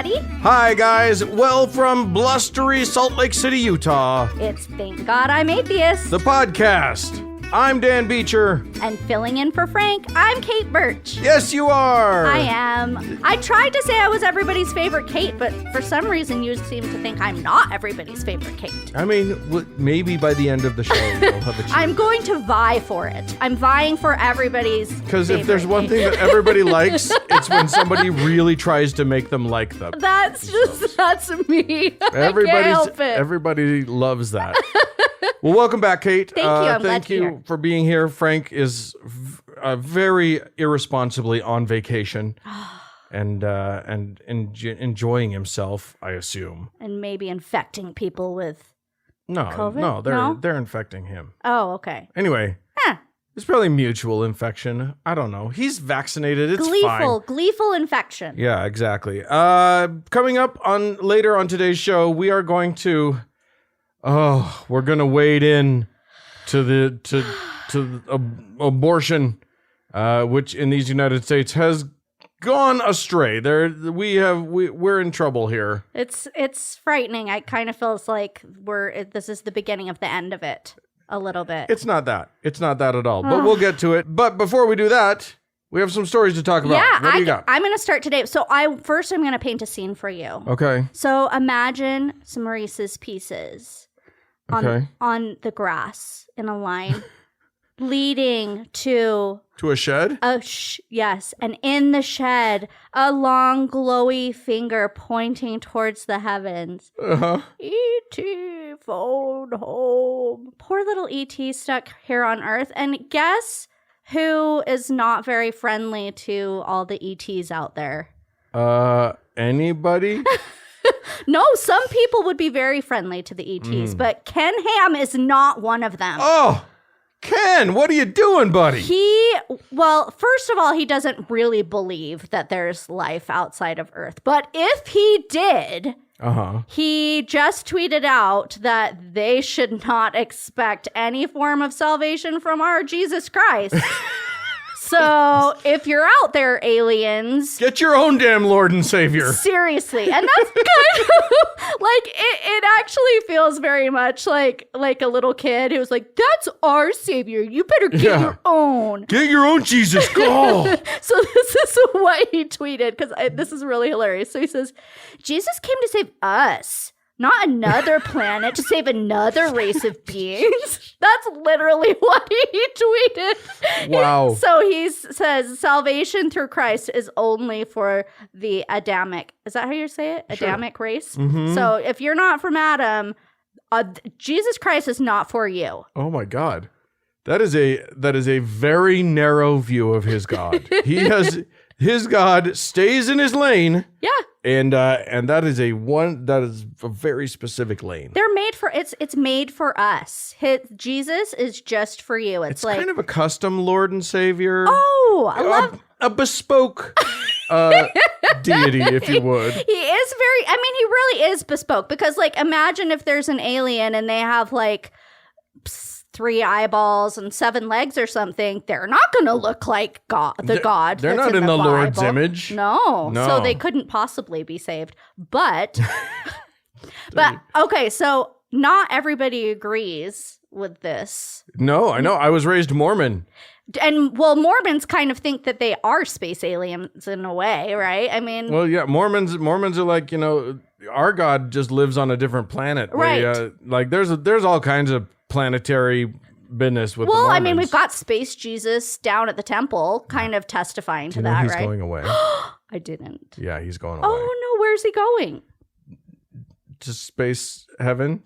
everybody. Hi, guys. Well, from blustery Salt Lake City, Utah, It's Thank God I'm Atheist. the podcast. I'm Dan Beecher. And filling in for Frank, I'm Kate Birch. Yes, you are. I am. I tried to say I was everybody's favorite Kate, but for some reason you seem to think I'm not everybody's favorite Kate. I mean, maybe by the end of the show, we'll have achieved. I'm going to vie for it. I'm vying for everybody's Because if there's one thing that everybody likes, it's when somebody really tries to make them like them. That's me. I can't help it. Everybody loves that. Well, welcome back, Kate. Thank you. I'm glad thank to be you here. for being here. Frank is very irresponsibly on vacation and enjoying himself, I assume. And maybe infecting people with COVID? No, they're infecting him. Oh, okay. Anyway, it's probably mutual infection. I don't know. He's vaccinated. It's fine. Gleeful infection. Yeah, exactly. Coming up later on today's show, we are going to we're going to wade in to the abortion, which in these United States has gone astray. We're in trouble here. It's frightening. It kind of feels like this is the beginning of the end of it a little bit. It's not that at all. But we'll get to it. But before we do that, we have some stories to talk about. Yeah, what do you got? I'm going to start today. So I'm going to paint a scene for you. Okay. So imagine some Reese's Pieces on the grass in a line leading to a shed? Yes. And in the shed, a long glowy finger pointing towards the heavens. Uh-huh. E.T. phone home. Poor little E.T. stuck here on Earth. And guess who is not very friendly to all the ETs out there? Anybody? No, some people would be very friendly to the ETs, but Ken Ham is not one of them. Oh, Ken, what are you doing, buddy? First of all, he doesn't really believe that there's life outside of Earth. But if he did, he just tweeted out that they should not expect any form of salvation from our Jesus Christ. So if you're out there, aliens, get your own damn Lord and Savior. Seriously. And that's kind of like, it actually feels very much like a little kid who's like, that's our Savior. You better get your own. Get your own Jesus. Go. So this is what he tweeted, because this is really hilarious. So he says, Jesus came to save us, not another planet, to save another race of beings. That's literally what he tweeted. Wow. So he says, salvation through Christ is only for the Adamic. Is that how you say it? Adamic race? Mm-hmm. So if you're not from Adam, Jesus Christ is not for you. Oh my God. That is a very narrow view of his God. His God stays in his lane. Yeah. And that is a very specific lane. They're made for it's made for us. Jesus is just for you. It's like kind of a custom Lord and Savior. Oh, I love a bespoke deity, if you would. He really is bespoke, because like imagine if there's an alien and they have like 3 eyeballs and 7 legs or something. They're not going to look like God. They're not in the Lord's image. No. So they couldn't possibly be saved. But okay, so not everybody agrees with this. No, I know. I was raised Mormon. And Mormons kind of think that they are space aliens in a way, right? I mean, well, yeah, Mormons are like, our God just lives on a different planet. Right. Like there's all kinds of planetary business with the Mormons. I mean, we've got Space Jesus down at the temple kind of testifying to that, he's right? He's going away. I didn't. Yeah, he's going away. Oh, no, where's he going? To space heaven.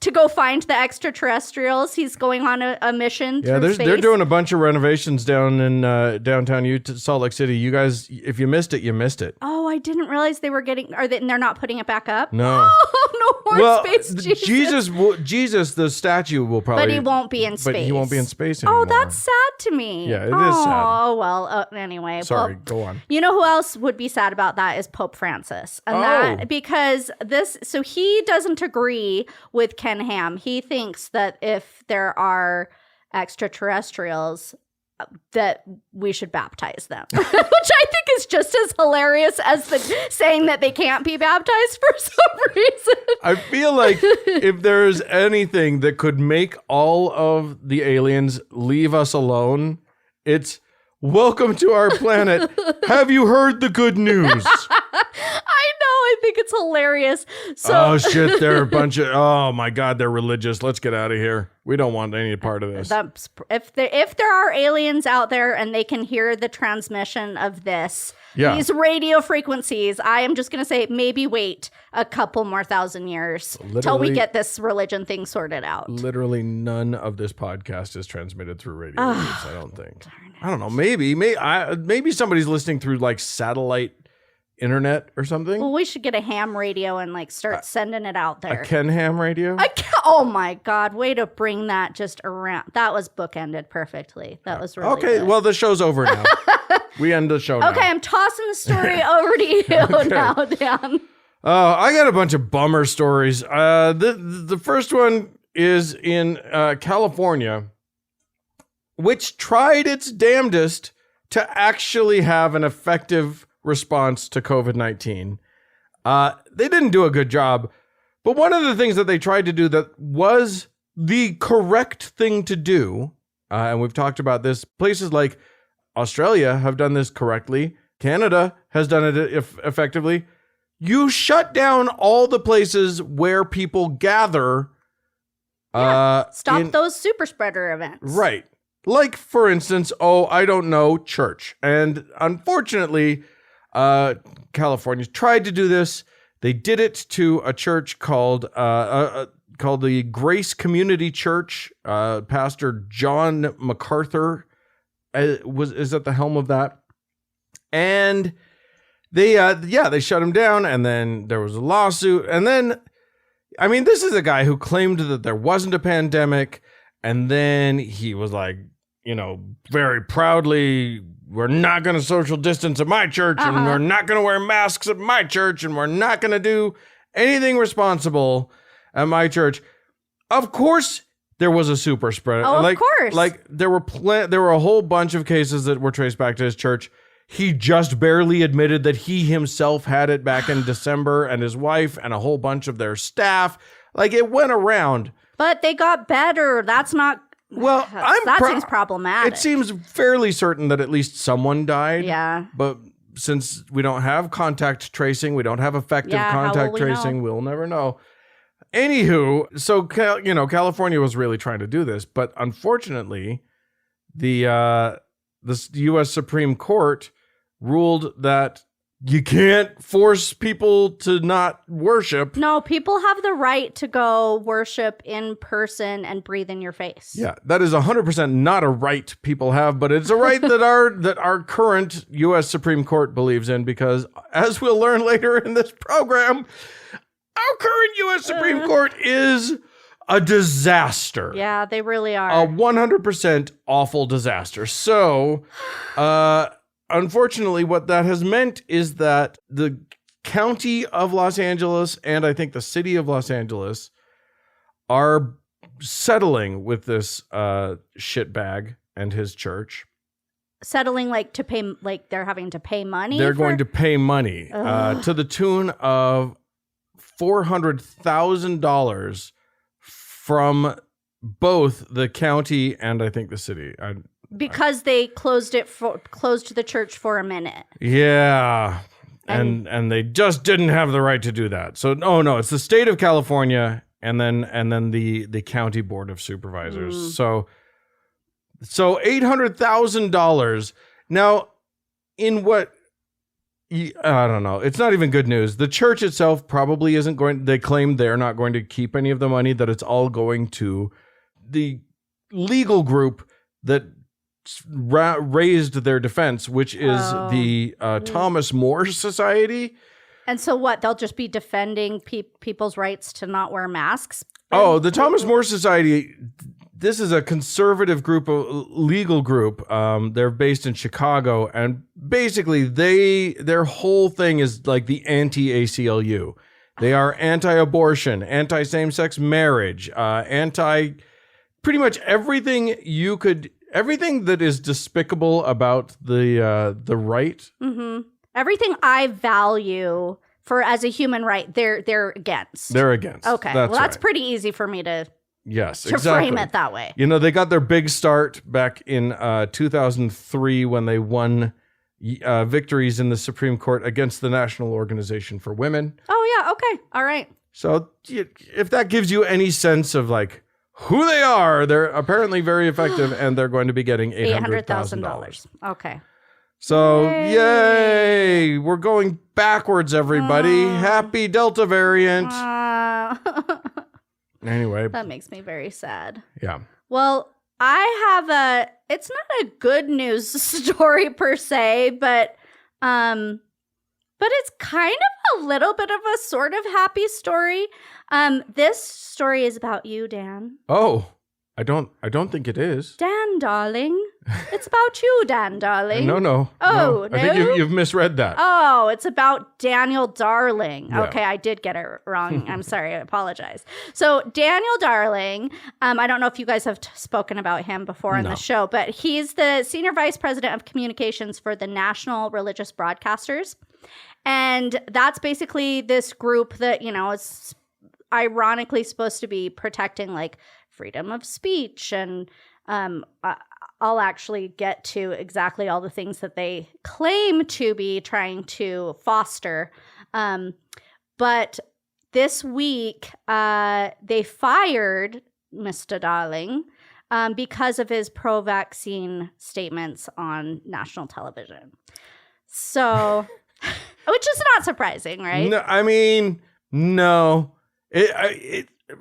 To go find the extraterrestrials. He's going on a mission through space. They're doing a bunch of renovations down in downtown Utah, Salt Lake City. You guys, if you missed it, you missed it. Oh, I didn't realize they were they're not putting it back up? No. Oh, no more Space Jesus. Jesus, the statue will probably... But he won't be in space. But he won't be in space anymore. Oh, that's sad to me. Yeah, it is sad. Oh, well, anyway. Sorry, go on. You know who else would be sad about that is Pope Francis. And because so he doesn't agree with Ken Ham. He thinks that if there are extraterrestrials, that we should baptize them, which I think is just as hilarious as the saying that they can't be baptized for some reason. I feel like if there's anything that could make all of the aliens leave us alone, it's welcome to our planet. Have you heard the good news? I know. I think it's hilarious. So, oh, shit. They're a bunch of, oh, my God, they're religious. Let's get out of here. We don't want any part of this. If there are aliens out there and they can hear the transmission of these radio frequencies, I am just going to say maybe wait a couple more thousand years till we get this religion thing sorted out. Literally none of this podcast is transmitted through radio waves, I don't think. I don't know. Maybe somebody's listening through like satellite internet or something. Well, we should get a ham radio and like start sending it out there. A Ken ham radio? Oh my God, way to bring that just around. That was bookended perfectly. That was really okay. good. Well, the show's over now. We end the show now. Okay, I'm tossing the story over to you now, Dan. I got a bunch of bummer stories. The first one is in California, which tried its damnedest to actually have an effective response to COVID-19. They didn't do a good job, but one of the things that they tried to do that was the correct thing to do, and we've talked about this, places like Australia have done this correctly. Canada has done it effectively. You shut down all the places where people gather. Stop those super spreader events. Right. Like, for instance, I don't know, church. And unfortunately, California tried to do this. They did it to a church called the Grace Community Church. Pastor John MacArthur is at the helm of that. And they shut him down, and then there was a lawsuit. And then, I mean, this is a guy who claimed that there wasn't a pandemic, and then he was like, very proudly, we're not going to social distance at my church, and we're not going to wear masks at my church, and we're not going to do anything responsible at my church. Of course, there was a super spread. Of course. Like there were a whole bunch of cases that were traced back to his church. He just barely admitted that he himself had it back in December, and his wife and a whole bunch of their staff. Like, it went around. But they got better. That's not... Well, seems problematic. It seems fairly certain that at least someone died. Yeah. But since we don't have contact tracing, we don't have effective contact tracing, we'll never know. Anywho, so, California was really trying to do this, but unfortunately, the U.S. Supreme Court ruled that you can't force people to not worship. No, people have the right to go worship in person and breathe in your face. Yeah, that is 100% not a right people have, but it's a right that our current U.S. Supreme Court believes in, because as we'll learn later in this program, our current U.S. Supreme Court is a disaster. Yeah, they really are. A 100% awful disaster. So, unfortunately, what that has meant is that the county of Los Angeles and I think the city of Los Angeles are settling with this shitbag and his church. Settling to pay, they're having to pay money? They're going to pay money to the tune of $400,000 from both the county and I think the city. Because they closed the church for a minute. Yeah. And they just didn't have the right to do that. So no, it's the state of California and then the county board of supervisors. So $800,000. Now, in what I don't know. It's not even good news. The church itself probably isn't going. They claim they're not going to keep any of the money, that it's all going to the legal group that raised their defense, which is the Thomas More Society. And so what? They'll just be defending people's rights to not wear masks? The Thomas More Society, this is a conservative legal group. They're based in Chicago, and basically their whole thing is like the anti-ACLU. They are anti-abortion, anti-same-sex marriage, anti pretty much everything you could everything that is despicable about the right. Mm-hmm. Everything I value for as a human right, they're against. They're against. Okay, that's pretty easy for me to frame it that way. You know, they got their big start back in 2003 when they won victories in the Supreme Court against the National Organization for Women. Oh yeah, okay, all right. So if that gives you any sense of like who they are, they're apparently very effective, and they're going to be getting $800,000. Okay. So, yay! We're going backwards, everybody. Happy Delta variant. Anyway. That makes me very sad. Yeah. Well, it's not a good news story per se, but it's kind of a little bit of a sort of happy story. This story is about you, Dan. Oh, I don't think it is. Dan, darling. It's about you, Dan, darling. No. Oh, no? I think you've misread that. Oh, it's about Daniel Darling. Yeah. Okay, I did get it wrong. I'm sorry. I apologize. So Daniel Darling, I don't know if you guys have spoken about him before on the show, but he's the Senior Vice President of Communications for the National Religious Broadcasters. And that's basically this group that, is ironically supposed to be protecting like freedom of speech. And I'll actually get to exactly all the things that they claim to be trying to foster. But this week, they fired Mr. Darling because of his pro-vaccine statements on national television. So, which is not surprising, right? No, I mean, no.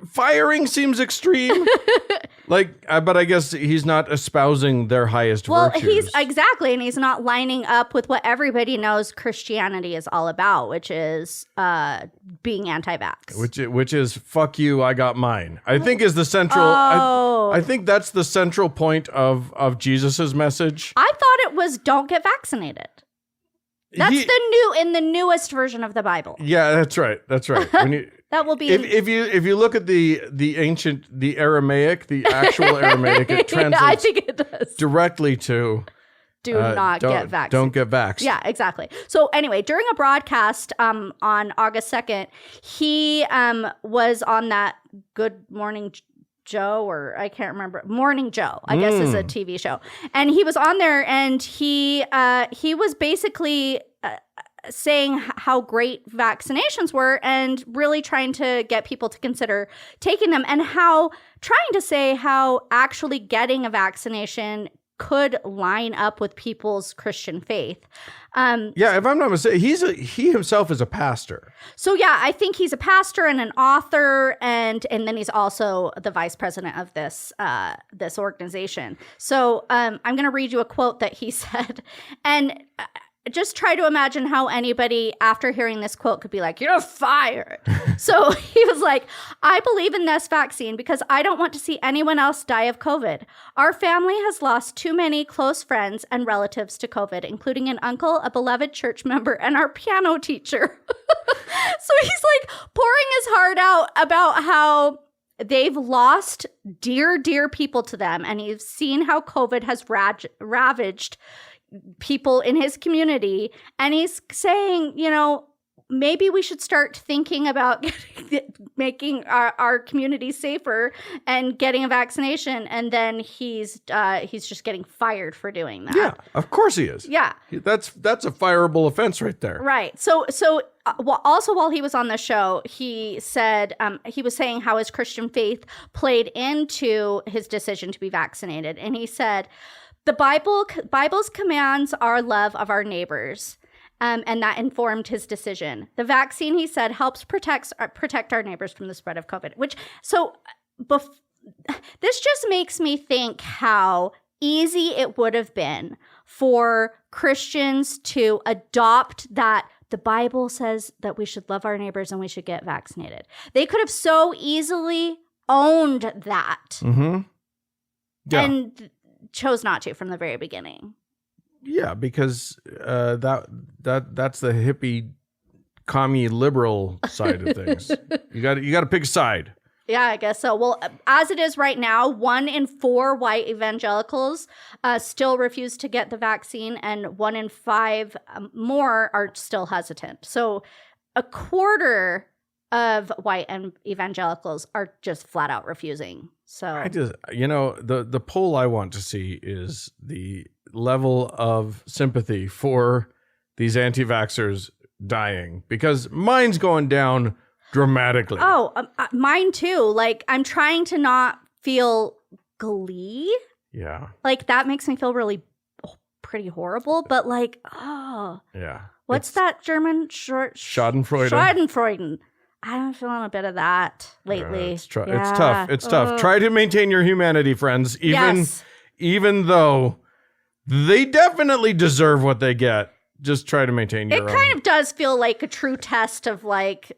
Firing seems extreme. But I guess he's not espousing their highest virtues. And he's not lining up with what everybody knows Christianity is all about, which is being anti-vax. Which is fuck you, I got mine. I think is the central. I think that's the central point of Jesus's message. I thought it was don't get vaccinated. That's in the newest version of the Bible. Yeah, that's right. That will be if you look at the ancient, the Aramaic, the actual Aramaic, it translates I think it does. directly to do not get vaccinated. Don't get vaxxed. Yeah, exactly. So anyway, during a broadcast on August 2nd, he was on that Good Morning Joe, or I can't remember, Morning Joe, I guess is a TV show. And he was on there, and he was basically saying how great vaccinations were and really trying to get people to consider taking them, and trying to say how actually getting a vaccination could line up with people's Christian faith. If I'm not mistaken, he himself is a pastor. So yeah, I think he's a pastor and an author, and then he's also the vice president of this organization. So I'm going to read you a quote that he said, and just try to imagine how anybody after hearing this quote could be like, you're fired. So he was like, I believe in this vaccine because I don't want to see anyone else die of COVID. Our family has lost too many close friends and relatives to COVID, including an uncle, a beloved church member, and our piano teacher. So he's like pouring his heart out about how they've lost dear people to them. And he's seen how COVID has ravaged people in his community, and he's saying, maybe we should start thinking about making our community safer and getting a vaccination. And then he's just getting fired for doing that. Yeah, of course he is. Yeah, that's a fireable offense right there. Right. So also while he was on the show, he said he was saying how his Christian faith played into his decision to be vaccinated, and he said, the Bible's commands our love of our neighbors, and that informed his decision. The vaccine, he said, helps protect our neighbors from the spread of COVID. This just makes me think how easy it would have been for Christians to adopt that the Bible says that we should love our neighbors and we should get vaccinated. They could have so easily owned that. Mm-hmm. Yeah. And chose not to from the very beginning. Yeah, because that's the hippie, commie, liberal side of things. You got to pick a side. Yeah, I guess so. Well, as it is right now, 1 in 4 white evangelicals still refuse to get the vaccine, and 1 in 5 more are still hesitant. So a quarter of white and evangelicals are just flat out refusing. So I just, the poll I want to see is the level of sympathy for these anti-vaxxers dying, because mine's going down dramatically. Oh, mine too. Like, I'm trying to not feel glee. Yeah. Like, that makes me feel really pretty horrible, but like, yeah. What's that German short? Schadenfreude. Schadenfreude. I'm feeling a bit of that lately. It's tough. It's tough. Try to maintain your humanity, friends. Even though they definitely deserve what they get. Just try to maintain your own. It kind of does feel like a true test of like,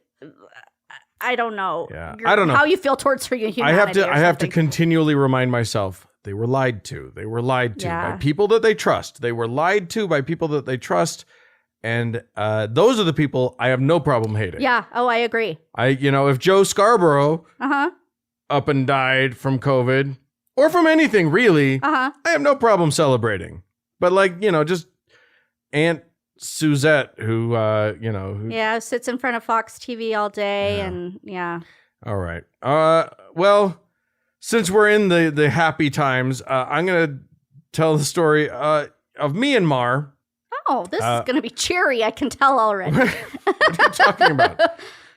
I don't know. Yeah. I don't know how you feel towards your humanity. I have to continually remind myself they were lied to. They were lied to by people that they trust. They were lied to by people that they trust. And those are the people I have no problem hating. Yeah. Oh, I agree. If Joe Scarborough up and died from COVID or from anything really, I have no problem celebrating. But just Aunt Suzette, who sits in front of Fox TV all day, and All right. Well, since we're in the happy times, I'm gonna tell the story of Myanmar. Oh, this is gonna be cheery. I can tell already. What are you talking about?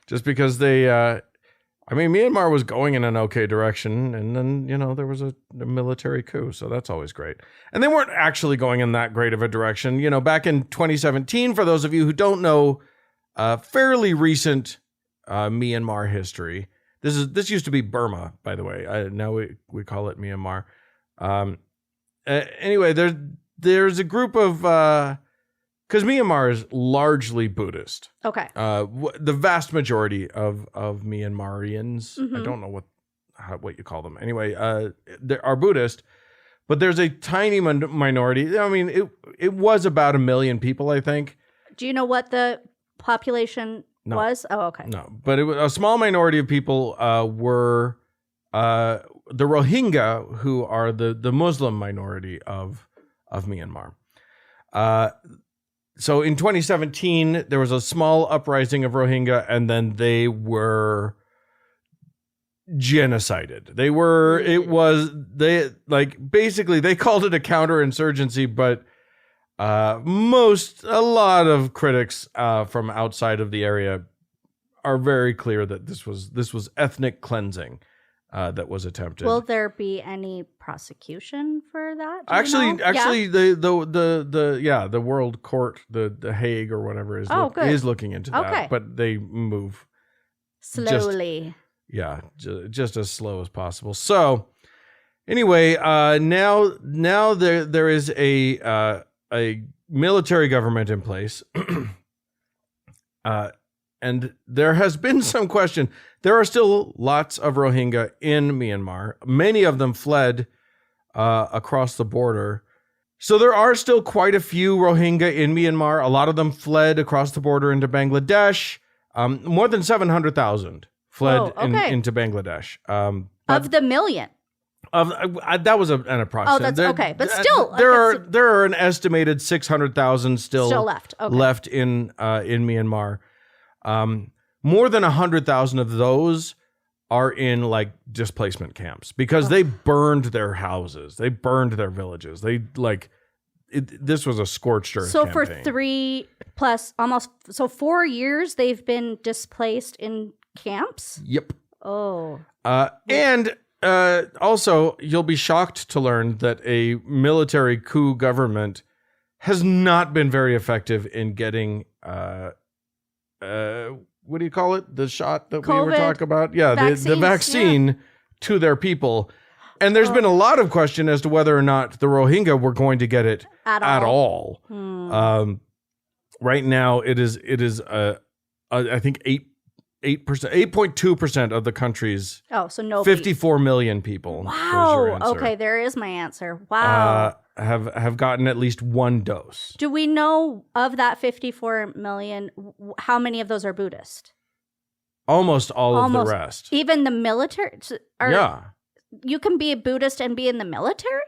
Just because Myanmar was going in an okay direction, and then, there was a military coup, so that's always great. And they weren't actually going in that great of a direction. Back in 2017, for those of you who don't know, fairly recent Myanmar history. This used to be Burma, by the way. Now we call it Myanmar. Anyway, there's a group of... Because Myanmar is largely Buddhist. Okay. The vast majority of Myanmarians, I don't know what you call them. Anyway, they are Buddhist, but there's a tiny minority. I mean, it was about 1 million people, I think. Do you know what the population was? Oh, okay. No, but it was a small minority of people were the Rohingya, who are the Muslim minority of Myanmar. So in 2017, there was a small uprising of Rohingya, and then they were genocided. Basically they called it a counterinsurgency, but a lot of critics from outside of the area are very clear that this was ethnic cleansing that was attempted. Will there be any prosecution for that? Actually, the World Court, the Hague or whatever is looking into that, but they move slowly. Just as slow as possible. So, anyway, now there is a military government in place, and there has been some question. There are still lots of Rohingya in Myanmar. Many of them fled across the border. So there are still quite a few Rohingya in Myanmar. A lot of them fled across the border into Bangladesh. More than 700,000 fled into Bangladesh. Of the million. That was an approximate. Oh, that's okay. But still, there are an estimated 600,000 still left. Left in Myanmar. More than 100,000 of those are in displacement camps because they burned their houses, they burned their villages. This was a scorched earth. So campaign. for 4 years they've been displaced in camps. Yep. Oh. And also, you'll be shocked to learn that a military coup government has not been very effective in getting what do you call it? The shot that we were talking about? Yeah, the vaccine to their people. And there's been a lot of question as to whether or not the Rohingya were going to get it at all. Right now, it is I think 8.2% of the country's 54 million people. Wow. Okay, there is my answer. Wow. Have gotten at least one dose. Do we know of that 54 million, how many of those are Buddhist? almost all of the rest. Even the military? Yeah. You can be a Buddhist and be in the military?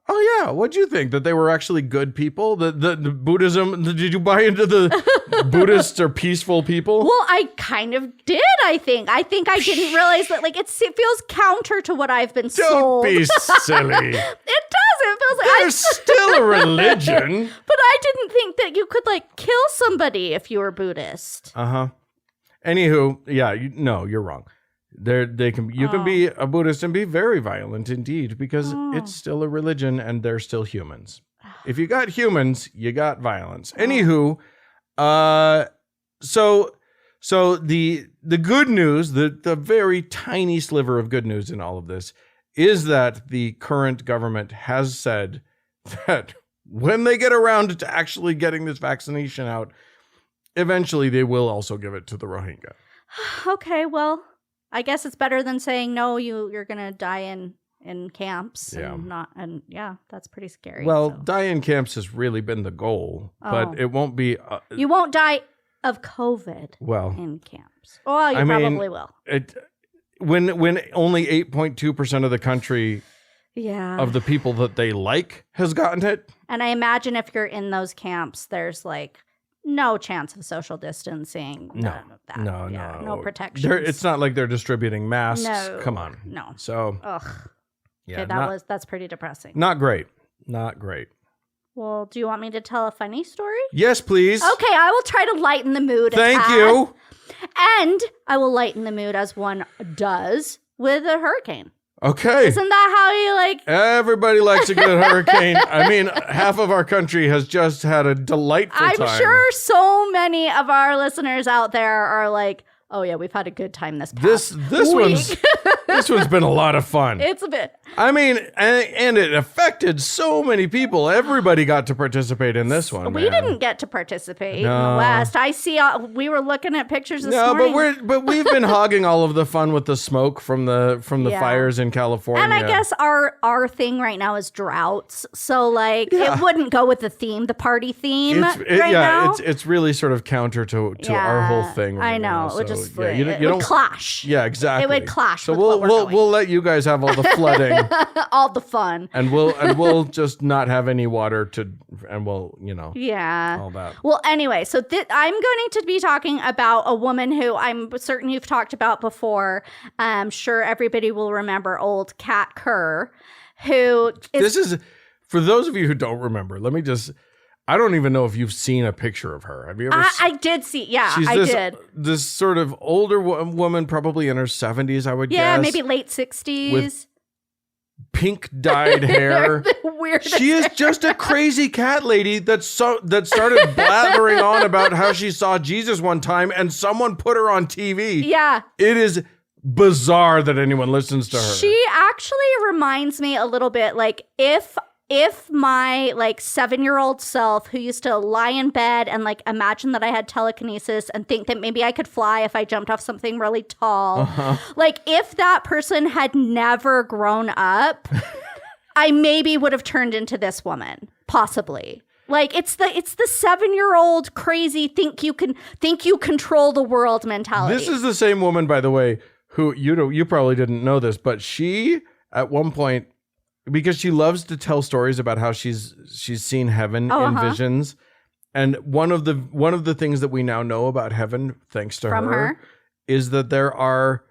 Oh, yeah. What'd you think? That they were actually good people? The Buddhism, did you buy into the Buddhists are peaceful people? Well, I kind of did, I think. I didn't realize that, like, it feels counter to what I've been sold. Don't be silly. It does. It feels like There's still a religion. But I didn't think that you could, like, kill somebody if you were Buddhist. Uh-huh. Anywho, yeah, you're wrong. You can be a Buddhist and be very violent indeed, because it's still a religion and they're still humans. If you got humans, you got violence. Anywho, so the good news, the very tiny sliver of good news in all of this is that the current government has said that when they get around to actually getting this vaccination out, eventually they will also give it to the Rohingya. Okay, well, I guess it's better than saying, no, you're going to die in camps. Yeah. And that's pretty scary. Well, die in camps has really been the goal, but it won't be. You won't die of COVID in camps. Well, you probably will. When only 8.2% of the country of the people that they like has gotten it. And I imagine if you're in those camps, there's like no chance of social distancing. None of that. No protection. It's not like they're distributing masks. No. Come on. No. So. Ugh. Yeah. Okay, that's pretty depressing. Not great. Not great. Well, do you want me to tell a funny story? Yes, please. Okay, I will try to lighten the mood. Thank you. And I will lighten the mood as one does with a hurricane. Okay. Isn't that how you like? Everybody likes a good hurricane. I mean, half of our country has just had a delightful time. I'm sure so many of our listeners out there are like, oh yeah, we've had a good time this past week. This one's been a lot of fun. It's a bit. I mean, and it affected so many people. Everybody got to participate in this one. We didn't get to participate in the West. I see. We were looking at pictures this morning. but we've been hogging all of the fun with the smoke from the fires in California. And I guess our thing right now is droughts. So like it wouldn't go with the theme, the party theme now. It's really sort of counter to our whole thing. Right I know. Now. It would just you don't clash. Yeah, exactly. It would clash. So with we'll let you guys have all the flooding, all the fun, and we'll just not have any water and we'll all that. Well, anyway, so I'm going to be talking about a woman who I'm certain you've talked about before. I'm sure everybody will remember old Cat Kerr, who this is for those of you who don't remember. I don't even know if you've seen a picture of her. Have you ever? I did see. Yeah, I did. This sort of older woman, probably in her 70s, I would guess. Yeah, maybe late 60s. With pink dyed hair. She is just a crazy cat lady that started blathering on about how she saw Jesus one time and someone put her on TV. Yeah. It is bizarre that anyone listens to her. She actually reminds me a little bit like if my like 7-year-old self who used to lie in bed and like imagine that I had telekinesis and think that maybe I could fly if I jumped off something really tall, like if that person had never grown up, I maybe would have turned into this woman, possibly. Like it's the 7-year-old crazy think you control the world mentality. This is the same woman, by the way, who you probably didn't know this, but she at one point, because she loves to tell stories about how she's seen heaven in visions, and one of the things that we now know about heaven, thanks to her, is that there are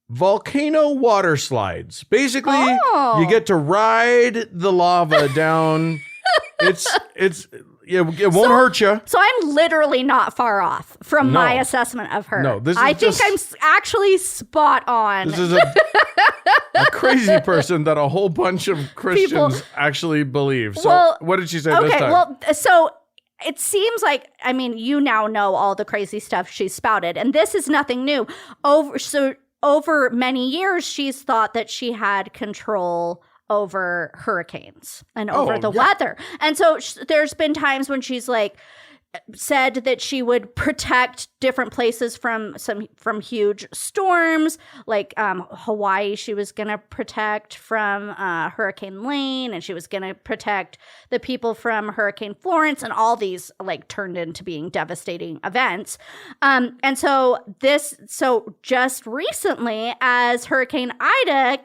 volcano water slides. Basically, you get to ride the lava down. It won't hurt you. So I'm literally not far off from my assessment of her. No, I think I'm actually spot on. This is a crazy person that a whole bunch of Christians actually believe. So what did she say this time? Well, so it seems like, I mean, you now know all the crazy stuff she spouted, and this is nothing new. Over many years, she's thought that she had control over hurricanes and over the weather. And so there's been times when she's like, said that she would protect different places from huge storms, like Hawaii. She was going to protect from Hurricane Lane, and she was going to protect the people from Hurricane Florence, and all these like turned into being devastating events. And so just recently, as Hurricane Ida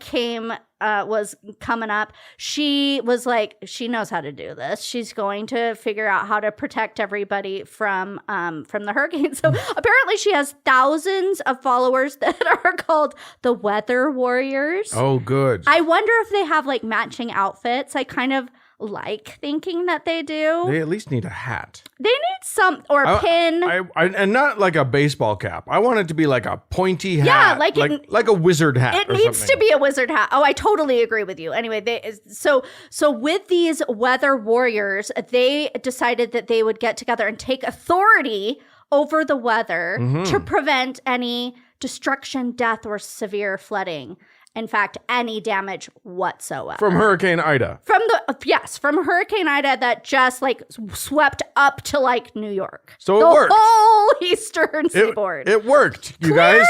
was coming up, she was like, she knows how to do this. She's going to figure out how to protect everybody from the hurricane. So apparently she has thousands of followers that are called the Weather Warriors. Oh, good. I wonder if they have like matching outfits. I kind of like thinking that they do. They at least need a hat. They need some, or a pin. And not like a baseball cap. I want it to be like a pointy hat. Yeah, like a wizard hat. It needs to be a wizard hat. Oh, I totally agree with you. Anyway, so with these weather warriors, they decided that they would get together and take authority over the weather to prevent any destruction, death, or severe flooding. In fact, any damage whatsoever. From Hurricane Ida. From Hurricane Ida that just like swept up to like New York. So it worked. The whole eastern seaboard. It worked, you guys.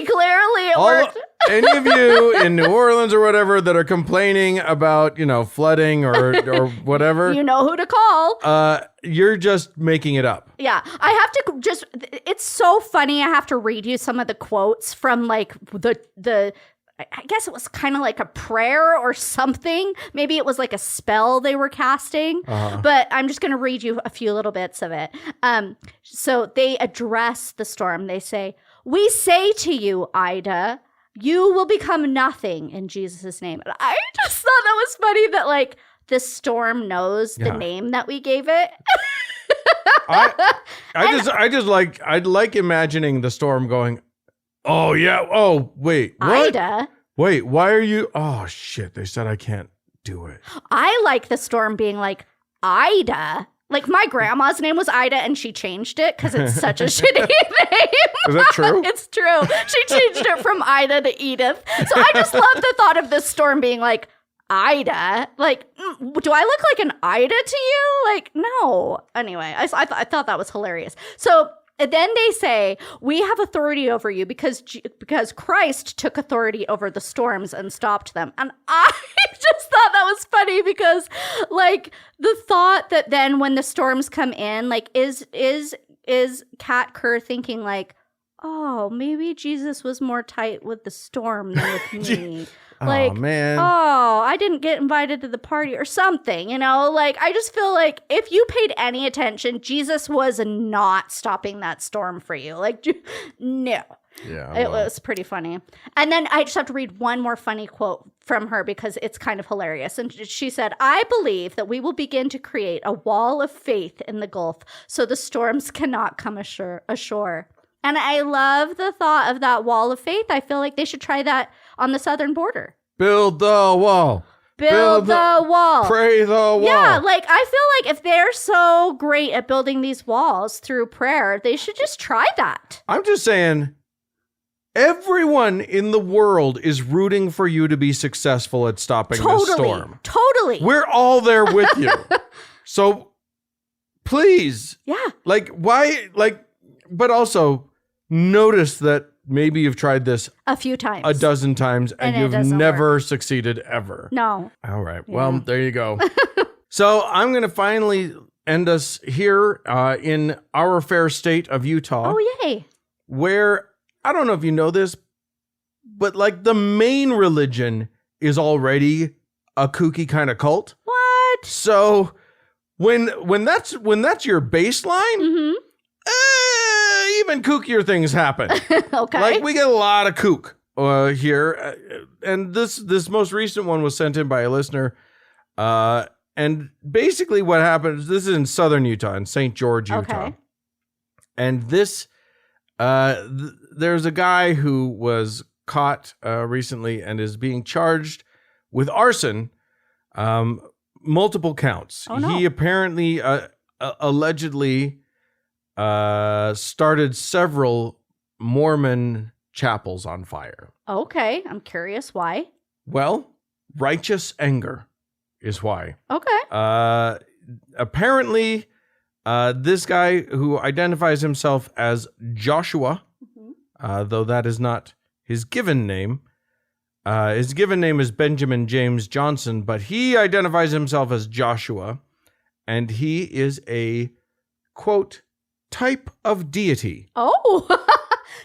Clearly it worked. Any of you in New Orleans or whatever that are complaining about, flooding or whatever. You know who to call. You're just making it up. Yeah. I have to it's so funny. I have to read you some of the quotes from like the I guess it was kind of like a prayer or something. Maybe it was like a spell they were casting. But I'm just going to read you a few little bits of it. So they address the storm. They say, "We say to you, Ida, you will become nothing in Jesus' name." And I just thought that was funny that like this storm knows the name that we gave it. I'd like imagining the storm going, "Oh, yeah. Oh, wait. What? Ida. Wait, why are you? Oh, shit. They said I can't do it." I like the storm being like, "Ida." Like my grandma's name was Ida and she changed it because it's such a shitty name. Is that true? It's true. She changed it from Ida to Edith. So I just love the thought of this storm being like, Ida? Like, do I look like an Ida to you? Like, no. Anyway, I thought that was hilarious. So then they say, "We have authority over you because Christ took authority over the storms and stopped them." And I just thought that was funny because, like, the thought that then when the storms come in, like, is Kat Kerr thinking like, "Oh, maybe Jesus was more tight with the storm than with me." Like, oh, man. Oh, I didn't get invited to the party or something, Like, I just feel like if you paid any attention, Jesus was not stopping that storm for you. Like, no. Yeah. It was pretty funny. And then I just have to read one more funny quote from her because it's kind of hilarious. And she said, "I believe that we will begin to create a wall of faith in the Gulf so the storms cannot come ashore." And I love the thought of that wall of faith. I feel like they should try that on the southern border. Build the wall. Build the wall. Pray the wall. Yeah, like I feel like if they're so great at building these walls through prayer, they should just try that. I'm just saying, everyone in the world is rooting for you to be successful at stopping this storm. Totally. We're all there with you. So please. Yeah. Like, why? Like, but also notice that maybe you've tried this a few times, a dozen times, and you've never succeeded ever. No. All right. Yeah. Well, there you go. So I'm going to finally end us here in our fair state of Utah. Oh, yay. Where, I don't know if you know this, but like the main religion is already a kooky kind of cult. What? So when that's your baseline, even kookier things happen. Okay. Like we get a lot of kook here. And this most recent one was sent in by a listener. And basically what happens, this is in southern Utah, in St. George, Utah. Okay. And this, there's a guy who was caught recently and is being charged with arson, multiple counts. Oh, no. He apparently, allegedly, started several Mormon chapels on fire. Okay. I'm curious why. Well, righteous anger is why. Okay. Apparently, This guy who identifies himself as Joshua, though that is not his given name. His given name is Benjamin James Johnson, but he identifies himself as Joshua, and he is a, quote, type of deity. Oh,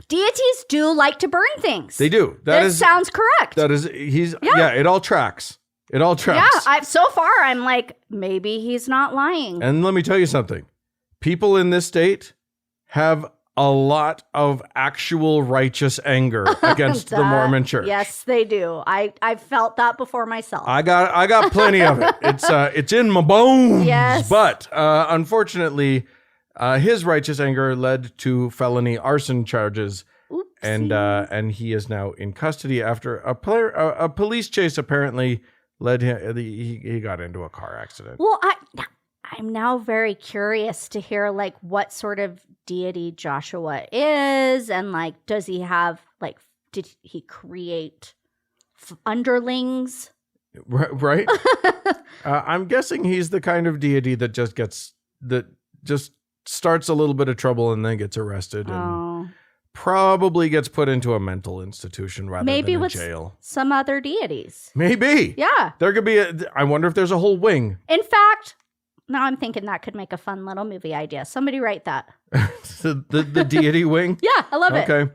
deities do like to burn things. They do. That sounds correct. It all tracks. It all tracks. Yeah, so far I'm like, maybe he's not lying. And let me tell you something. People in this state have a lot of actual righteous anger against the Mormon church. Yes, they do. I've felt that before myself. I got plenty of it. It's in my bones. Yes. But unfortunately, his righteous anger led to felony arson charges. Oopsie. And he is now in custody after a police chase apparently led him. He got into a car accident. Well, I'm now very curious to hear like what sort of deity Joshua is, and like does he have like did he create underlings? Right. I'm guessing he's the kind of deity that just starts a little bit of trouble and then gets arrested and probably gets put into a mental institution rather than in jail. Some other deities. Maybe. Yeah. There could be I wonder if there's a whole wing. In fact, now I'm thinking that could make a fun little movie idea. Somebody write that. the deity wing? Yeah, I love it. Okay.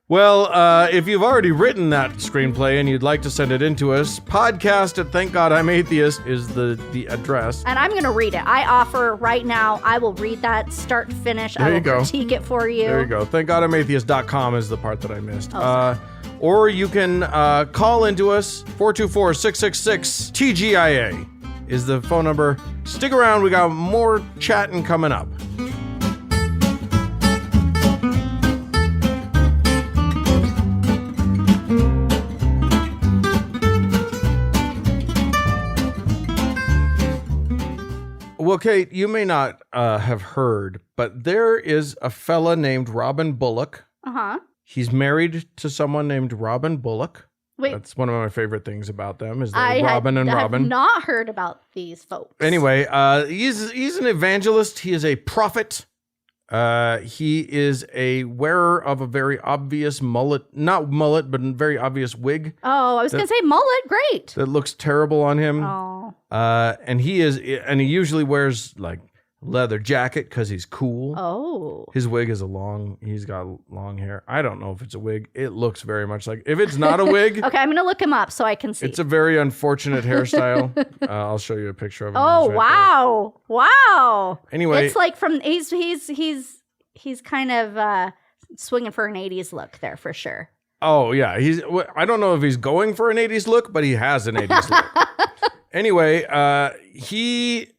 Well, if you've already written that screenplay and you'd like to send it in to us, podcast@thankgodimatheist is the address. And I'm going to read it. I offer right now, I will read that start to finish. I will critique it for you. There you go. Thankgodimatheist.com is the part that I missed. Or you can call into us, 424-666-TGIA is the phone number. Stick around. We got more chatting coming up. Well, Kate, you may not have heard, but there is a fella named Robin Bullock. Uh-huh. He's married to someone named Robin Bullock. Wait. That's one of my favorite things about them is Robin and Robin. I have not heard about these folks. Anyway, he's an evangelist. He is a prophet. He is a wearer of a very obvious not mullet, but a very obvious wig. Oh, I was going to say mullet. Great. That looks terrible on him. Oh. And he usually wears like leather jacket because he's cool. Oh. His wig is he's got long hair. I don't know if it's a wig. It looks very much like, if it's not a wig. Okay, I'm going to look him up so I can see. It's a very unfortunate hairstyle. I'll show you a picture of him. Oh, wow. There. Wow. Anyway. It's like he's kind of swinging for an 80s look there for sure. Oh, yeah. I don't know if he's going for an 80s look, but he has an 80s look. Anyway, he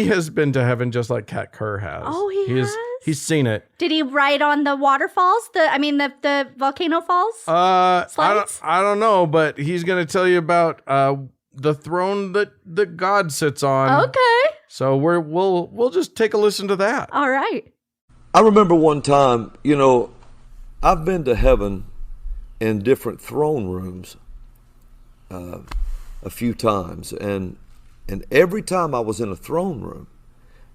has been to heaven just like Kerr has. Oh, he has? He's seen it. Did he ride on the waterfalls? The volcano falls? Slides? I don't know, but he's going to tell you about the throne that God sits on. Okay. So we'll just take a listen to that. All right. I remember one time, I've been to heaven in different throne rooms a few times, and every time I was in a throne room,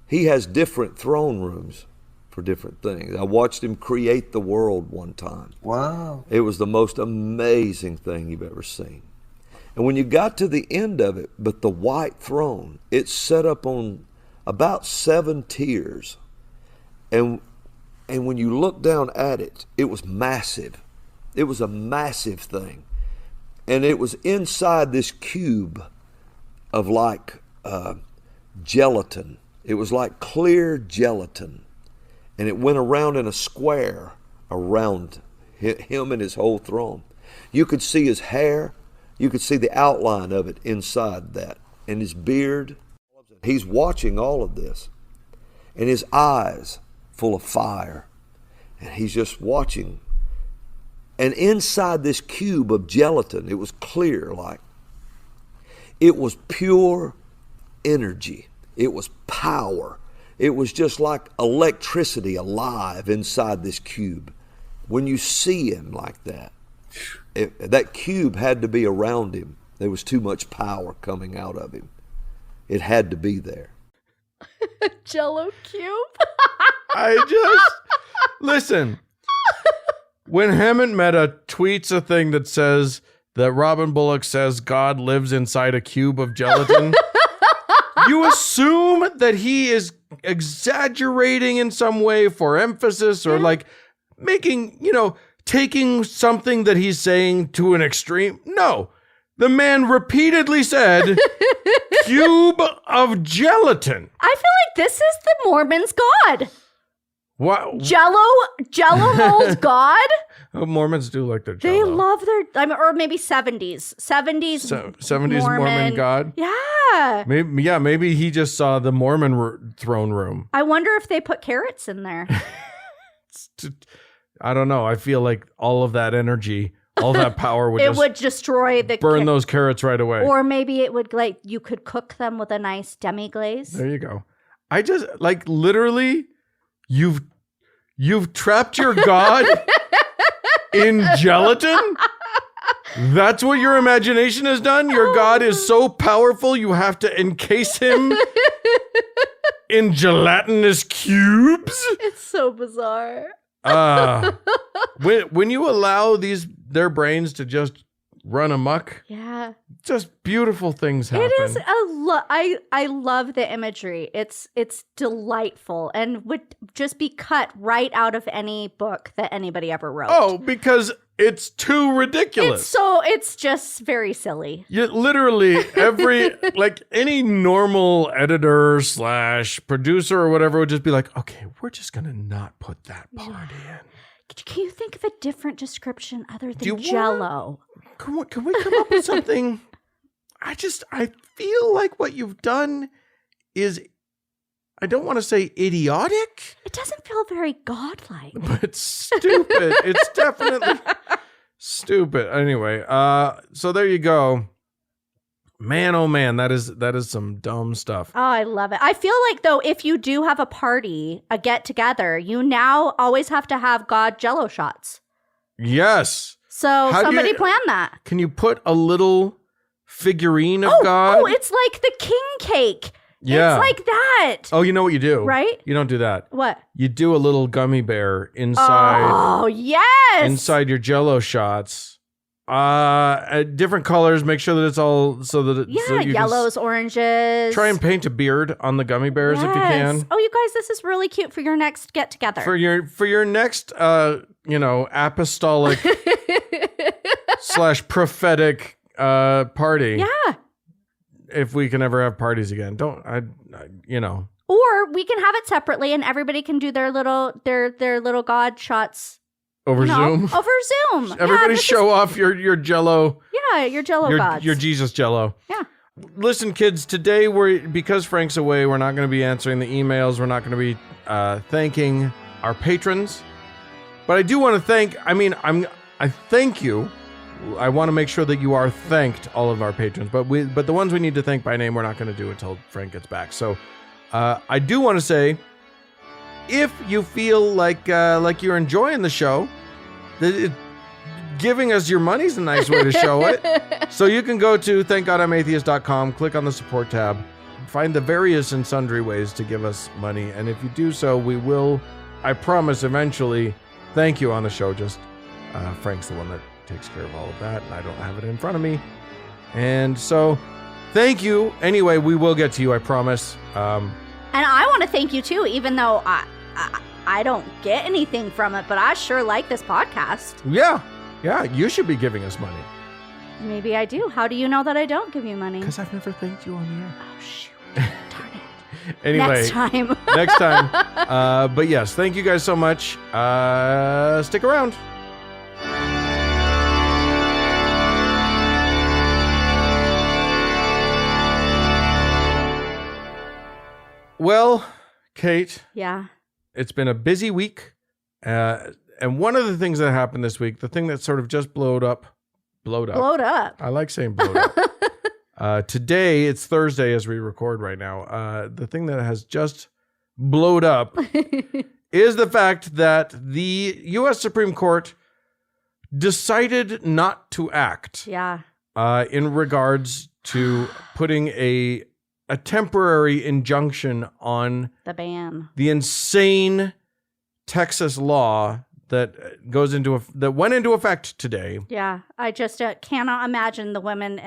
he has different throne rooms for different things. I watched him create the world one time. Wow. It was the most amazing thing you've ever seen. And when you got to the end of it, but the white throne, it's set up on about 7 tiers. And when you look down at it, it was massive. It was a massive thing. And it was inside this cube of like gelatin. It was like clear gelatin. And it went around in a square around him and his whole throne. You could see his hair. You could see the outline of it inside that. And his beard. He's watching all of this. And his eyes full of fire. And he's just watching. And inside this cube of gelatin, it was clear, like it was pure energy. It was power. It was just like electricity alive inside this cube. When you see him like that, that cube had to be around him. There was too much power coming out of him. It had to be there. Jello cube. Listen. When Hemant Mehta tweets a thing that says that Robin Bullock says God lives inside a cube of gelatin, you assume that he is exaggerating in some way for emphasis or like making, taking something that he's saying to an extreme. No, the man repeatedly said cube of gelatin. I feel like this is the Mormons' God. What? Jello mold's God? Oh, Mormons do like their Jello. They love or maybe 70s. 70s Mormon God? Yeah. Maybe he just saw the Mormon throne room. I wonder if they put carrots in there. I don't know. I feel like all of that energy, all that power would destroy burn those carrots right away. Or maybe it would you could cook them with a nice demi-glaze. There you go. I just literally... You've trapped your God in gelatin? That's what your imagination has done? Your God is so powerful you have to encase him in gelatinous cubes? It's so bizarre. When you allow their brains to just run amok, just beautiful things happen. It is I love the imagery. It's delightful and would just be cut right out of any book that anybody ever wrote. Oh, because it's too ridiculous. It's just very silly. Literally every any normal editor / producer or whatever would just be like, okay, we're just gonna not put that part in. Can you think of a different description other than Jello? Can we come up with something? I feel like what you've done is, I don't want to say idiotic. It doesn't feel very godlike. But stupid. It's definitely stupid. Anyway, so there you go. Man, oh man, that is some dumb stuff. Oh, I love it. I feel like, though, if you do have a party, a get-together, you now always have to have God Jello shots. Yes. So somebody plan that. Can you put a little figurine of God? Oh, it's like the king cake. Yeah. It's like that. Oh, you know what you do? Right? You don't do that. What? You do a little gummy bear inside. Oh, yes. Inside your Jello shots. Different colors. Make sure that it's all so that yellows, oranges. Try and paint a beard on the gummy bears if you can. Oh, you guys, this is really cute for your next get together. For your next apostolic / prophetic party. Yeah. If we can ever have parties again, Or we can have it separately, and everybody can do their little God shots. Over Zoom? Over Zoom. Everybody show off your Jello. Yeah, your Jello gods. Your Jesus Jello. Yeah. Listen, kids, today because Frank's away, we're not going to be answering the emails. We're not going to be thanking our patrons. But I do want to thank, I thank you. I want to make sure that you are thanked, all of our patrons. But the ones we need to thank by name, we're not going to do until Frank gets back. So I do want to say, if you feel like you're enjoying the show, giving us your money is a nice way to show it. So you can go to thankgodimatheist.com, click on the support tab, find the various and sundry ways to give us money. And if you do so, we will, I promise, eventually thank you on the show. Just Frank's the one that takes care of all of that, and I don't have it in front of me. And so thank you. Anyway, we will get to you, I promise. And I want to thank you too, even though I don't get anything from it, but I sure like this podcast. Yeah, you should be giving us money. Maybe I do. How do you know that I don't give you money? Because I've never thanked you on the air. Oh, shoot. Darn it. Anyway. Next time. But yes, thank you guys so much. Stick around. Well, Kate. Yeah. It's been a busy week. And one of the things that happened this week, the thing that sort of just blowed up. I like saying blowed up. Today, it's Thursday as we record right now. The thing that has just blowed up is the fact that the U.S. Supreme Court decided not to act. Yeah. In regards to putting a a temporary injunction on the ban, the insane Texas law that went into effect today. Yeah, I just cannot imagine the women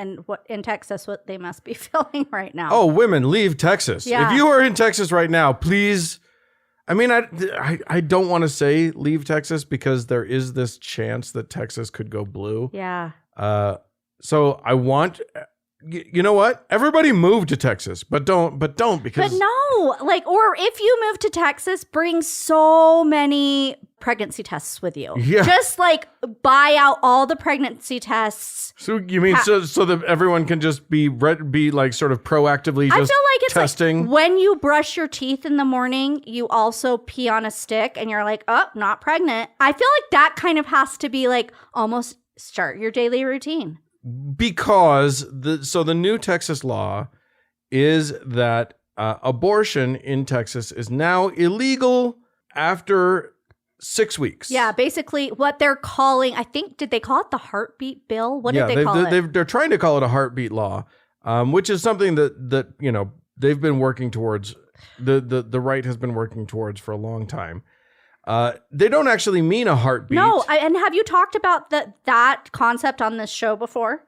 in Texas what they must be feeling right now. Oh, women, leave Texas. Yeah. If you are in Texas right now, please. I mean, I don't want to say leave Texas because there is this chance that Texas could go blue. Yeah. So I want. You know what? Everybody move to Texas, but don't because. But no, or if you move to Texas, bring so many pregnancy tests with you. Yeah. Just buy out all the pregnancy tests. So you mean so that everyone can just be sort of proactively just I feel like it's testing? When you brush your teeth in the morning, you also pee on a stick and you're like, oh, not pregnant. I feel like that kind of has to be almost start your daily routine. Because the new Texas law is that abortion in Texas is now illegal after 6 weeks. Yeah, basically what they're calling, I think, did they call it the heartbeat bill? What did they call it? They're trying to call it a heartbeat law, which is something that they've been working towards. The right has been working towards for a long time. They don't actually mean a heartbeat. No, and have you talked about that concept on this show before?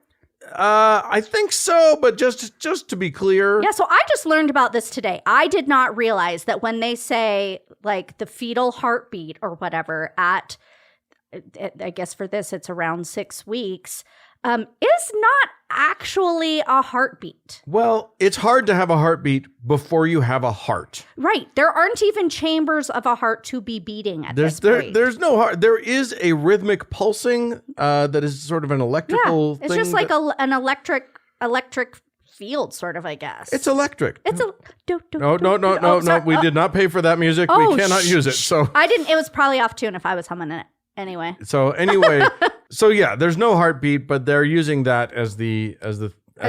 I think so, but just to be clear. Yeah, so I just learned about this today. I did not realize that when they say the fetal heartbeat or whatever at, I guess for this it's around 6 weeks, is not actually a heartbeat. Well, it's hard to have a heartbeat before you have a heart. Right. There aren't even chambers of a heart to be beating at this point. There's no heart. There is a rhythmic pulsing that is sort of an electrical thing. It's just an electric field, sort of, I guess. It's electric. It's a... No. We did not pay for that music. We cannot use it. So I didn't... It was probably off tune if I was humming it. Anyway. So yeah, there's no heartbeat, but they're using that as the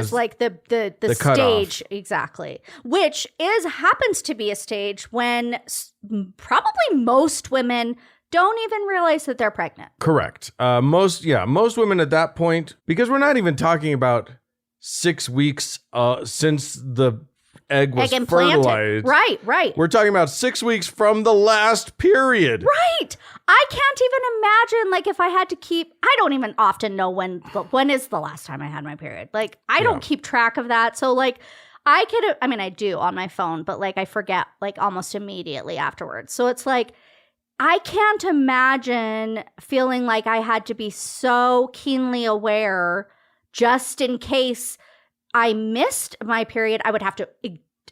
stage, cutoff. Exactly, which happens to be a stage when probably most women don't even realize that they're pregnant. Correct. Most women at that point, because we're not even talking about 6 weeks since the egg was fertilized. Right. We're talking about 6 weeks from the last period. Right. I can't even imagine, if I had to keep, I don't even often know when is the last time I had my period. I don't keep track of that. So, I do on my phone, but, I forget, almost immediately afterwards. So it's I can't imagine feeling like I had to be so keenly aware just in case I missed my period. I would have to,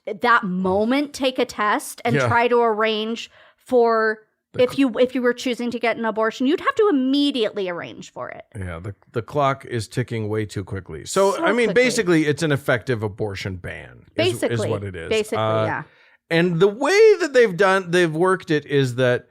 that moment, take a test and try to arrange for, if you were choosing to get an abortion, you'd have to immediately arrange for it. Yeah, the clock is ticking way too quickly. So basically, it's an effective abortion ban. Is what it is. Basically, yeah. And the way that they've worked it is that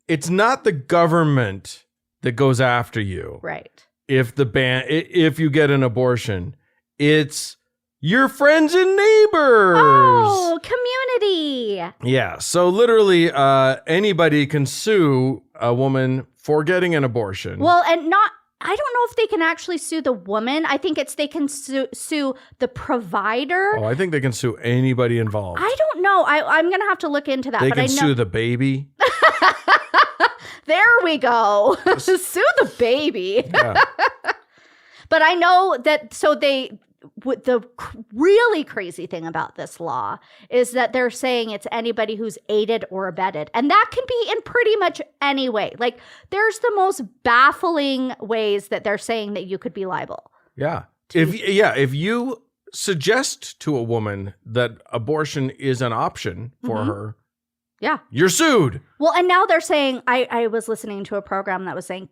it's not the government that goes after you. Right. If you get an abortion. It's your friends and neighbors. Oh, community. Yeah. So literally, anybody can sue a woman for getting an abortion. Well, I don't know if they can actually sue the woman. I think they can sue the provider. Oh, I think they can sue anybody involved. I don't know. I'm going to have to look into that. They can sue the baby. There we go. Sue the baby. Yeah. But I know that, the really crazy thing about this law is that they're saying it's anybody who's aided or abetted. And that can be in pretty much any way. There's the most baffling ways that they're saying that you could be liable. Yeah. If you suggest to a woman that abortion is an option for her, you're sued. Well, and now they're saying, I was listening to a program that was saying,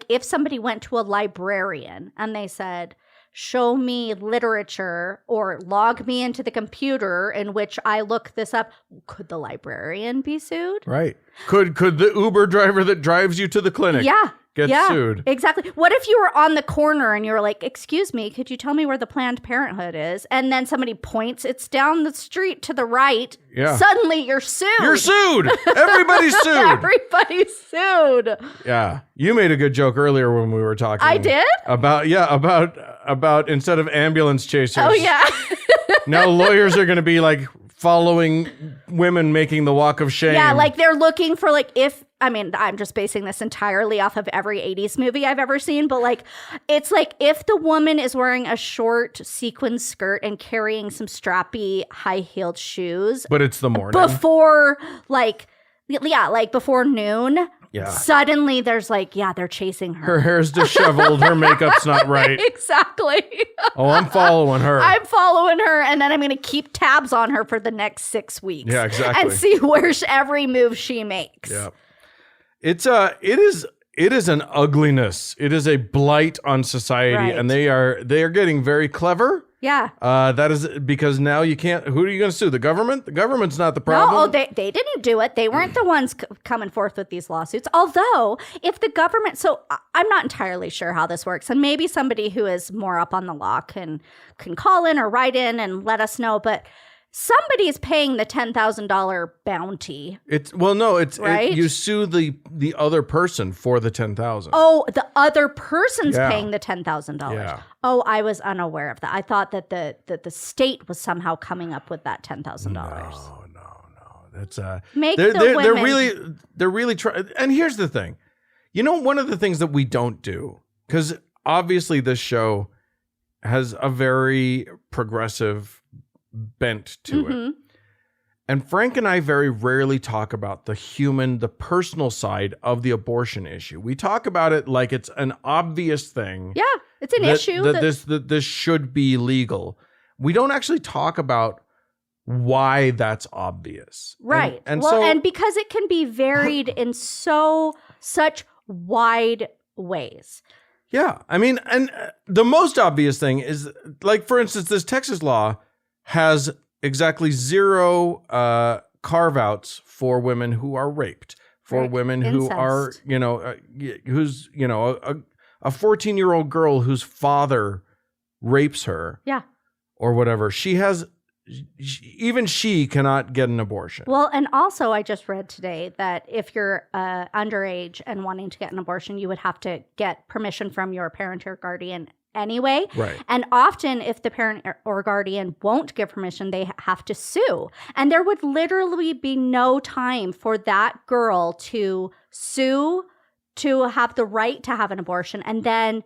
if somebody went to a librarian and they said, show me literature or log me into the computer in which I look this up, could the librarian be sued? Right. Could the Uber driver that drives you to the clinic get sued? Exactly. What if you were on the corner and you were like, excuse me, could you tell me where the Planned Parenthood is? And then somebody points, it's down the street to the right. Yeah. Suddenly you're sued. You're sued. Everybody's sued. Everybody's sued. Yeah. You made a good joke earlier when we were talking. I did? About instead of ambulance chasers. Oh, yeah. Now lawyers are going to be like following women making the walk of shame. Yeah, like they're looking for like I'm just basing this entirely off of every 80s movie I've ever seen, but like it's like if the woman is wearing a short sequin skirt and carrying some strappy high-heeled shoes. But it's the morning. Before before noon. Yeah. Suddenly there's like, they're chasing her. Her hair's disheveled. Her makeup's not right. Exactly. Oh, I'm following her. I'm following her, and then I'm going to keep tabs on her for the next 6 weeks. Yeah, exactly. And see where every move she makes. Yeah. It is an ugliness. It is a blight on society, Right. and they are getting very clever. Yeah. That is because now you can't. Who are you going to sue? The government? The government's not the problem. No, they didn't do it. They weren't the ones coming forth with these lawsuits. Although, if the government, so I'm not entirely sure how this works, and maybe somebody who is more up on the law can call in or write in and let us know. But somebody's paying the $10,000 bounty. Right? You sue the other person for the $10,000. Oh, the other person's paying the $10,000. Yeah. Oh, I was unaware of that. I thought that the state was somehow coming up with that $10,000. No. That's Make they're women... they're really trying. And here's the thing, one of the things that we don't do, because obviously this show has a very progressive bent to it. And Frank and I very rarely talk about the personal side of the abortion issue. We talk about it like it's an obvious thing. Yeah, it's an issue. That this should be legal. We don't actually talk about why that's obvious. Right. And because it can be varied in such wide ways. Yeah. I mean, and the most obvious thing is, like, for instance, this Texas law has exactly 0 carve-outs for women who are raped, for women who are, who's, a 14-year-old girl whose father rapes her. Yeah. Or whatever. Even she cannot get an abortion. Well, and also I just read today that if you're underage and wanting to get an abortion, you would have to get permission from your parent or guardian anyway. Right. And often if the parent or guardian won't give permission, they have to sue. And there would literally be no time for that girl to sue, to have the right to have an abortion, and then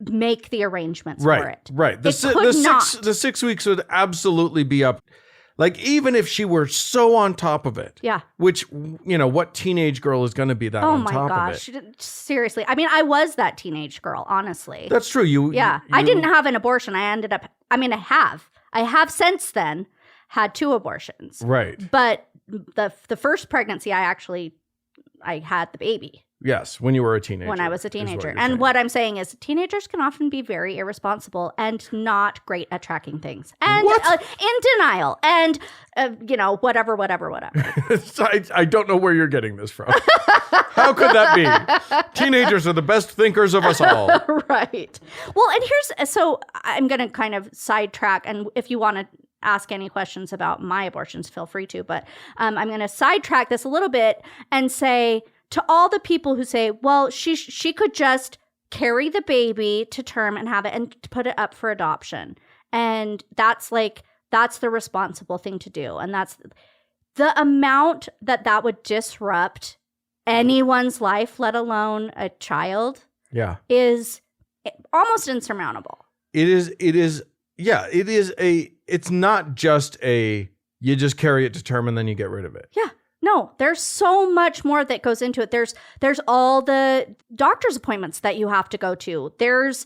make the arrangements for it. Right. The 6 weeks would absolutely be up. Like, even if she were so on top of it. Yeah. Which, what teenage girl is going to be that on top of it? Seriously. I mean, I was that teenage girl, honestly. That's true. I didn't have an abortion. I have since then had 2 abortions. Right. But the first pregnancy, I had the baby. Yes, when you were a teenager. When I was a teenager. And what I'm saying is teenagers can often be very irresponsible and not great at tracking things. And in denial. And, whatever. I don't know where you're getting this from. How could that be? Teenagers are the best thinkers of us all. Right. Well, and so I'm going to kind of sidetrack. And if you want to ask any questions about my abortions, feel free to. But I'm going to sidetrack this a little bit and say, to all the people who say, well, she could just carry the baby to term and have it and put it up for adoption. And that's the responsible thing to do. And that's the amount that would disrupt anyone's life, let alone a child. Yeah. Is almost insurmountable. It is. Yeah, it's not just you just carry it to term and then you get rid of it. Yeah. No, there's so much more that goes into it. There's all the doctor's appointments that you have to go to. There's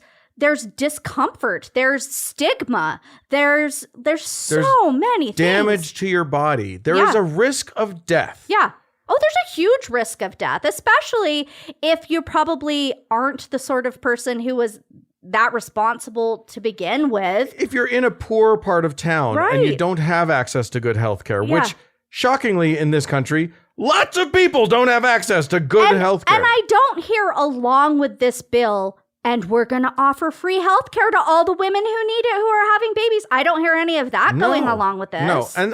discomfort. There's stigma. There's so many things. Damage to your body. There is a risk of death. Yeah. Oh, there's a huge risk of death, especially if you probably aren't the sort of person who was that responsible to begin with. If you're in a poor part of town and you don't have access to good health care, which shockingly in this country, lots of people don't have access to good health care. And I don't hear along with this bill, and we're going to offer free health care to all the women who need it who are having babies. I don't hear any of that going along with this. No, and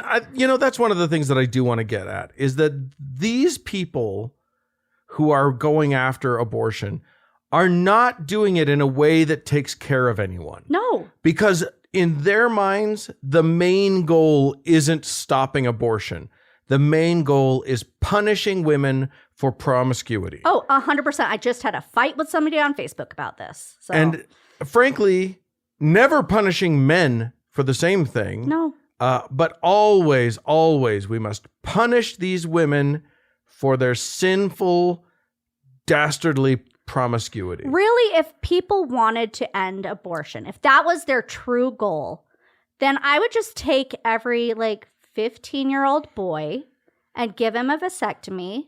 that's one of the things that I do want to get at is that these people who are going after abortion are not doing it in a way that takes care of anyone. No. Because in their minds, the main goal isn't stopping abortion. The main goal is punishing women for promiscuity. Oh, 100%. I just had a fight with somebody on Facebook about this. So. And frankly, never punishing men for the same thing. No. But always, always, we must punish these women for their sinful, dastardly promiscuity. Really, if people wanted to end abortion, if that was their true goal, then I would just take every 15-year-old boy and give him a vasectomy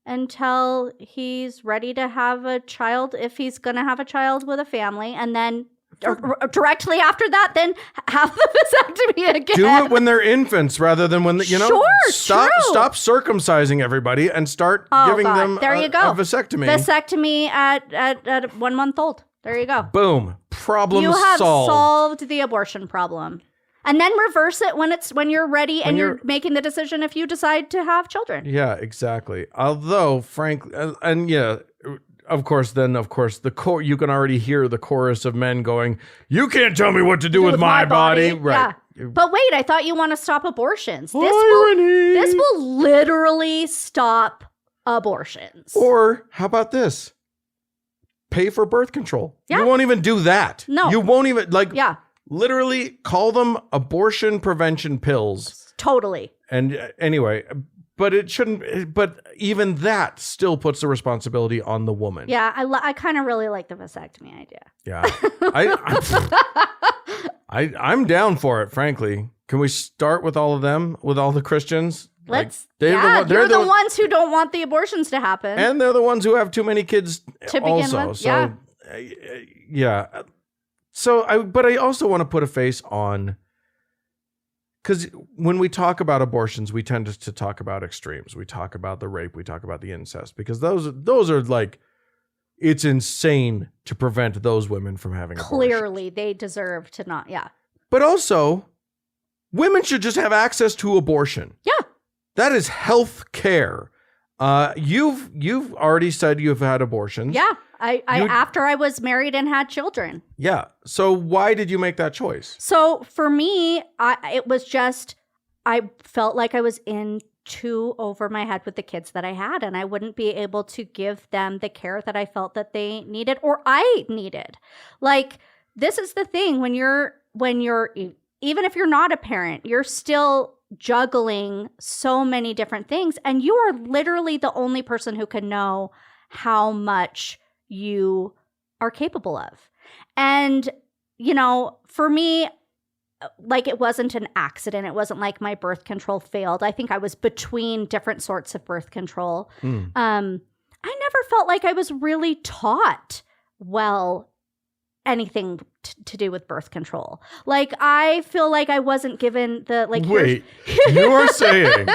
until he's ready to have a child, if he's going to have a child with a family, and then directly after that, then have the vasectomy again. Do it when they're infants rather than when, stop circumcising everybody and start giving them there you go. A vasectomy. Vasectomy at 1 month old. There you go. Boom. Problem solved. You have solved the abortion problem. And then reverse it when you're ready and you're making the decision if you decide to have children. Yeah, exactly. Although, frankly, of course, the you can already hear the chorus of men going, "You can't tell me what to do with my body." Right. Yeah. But wait, I thought you want to stop abortions. This will literally stop abortions. Or how about this? Pay for birth control. Yeah. You won't even do that. No. You won't even Yeah. Literally call them abortion prevention pills. Totally. And anyway, but it shouldn't. But even that still puts the responsibility on the woman. Yeah, I kind of really like the vasectomy idea. Yeah, I'm down for it. Frankly, can we start with all of them, with all the Christians? Let's. They're the ones who don't want the abortions to happen, and they're the ones who have too many kids to begin with. So, yeah. So I also want to put a face on, because when we talk about abortions, we tend to talk about extremes. We talk about the rape, we talk about the incest, because those are it's insane to prevent those women from having abortions. Clearly, they deserve to not. Yeah. But also, women should just have access to abortion. Yeah. That is health care. You've already said you've had abortions. Yeah. After I was married and had children. Yeah. So why did you make that choice? So for me, it was just, I felt like I was in too over my head with the kids that I had, and I wouldn't be able to give them the care that I felt that they needed or I needed. This is the thing, when you're even if you're not a parent, you're still juggling so many different things, and you are literally the only person who can know how much you are capable of. And, for me, it wasn't an accident. It wasn't like my birth control failed. I think I was between different sorts of birth control. I never felt like I was really taught anything to do with birth control. I feel like I wasn't given the Wait, you're saying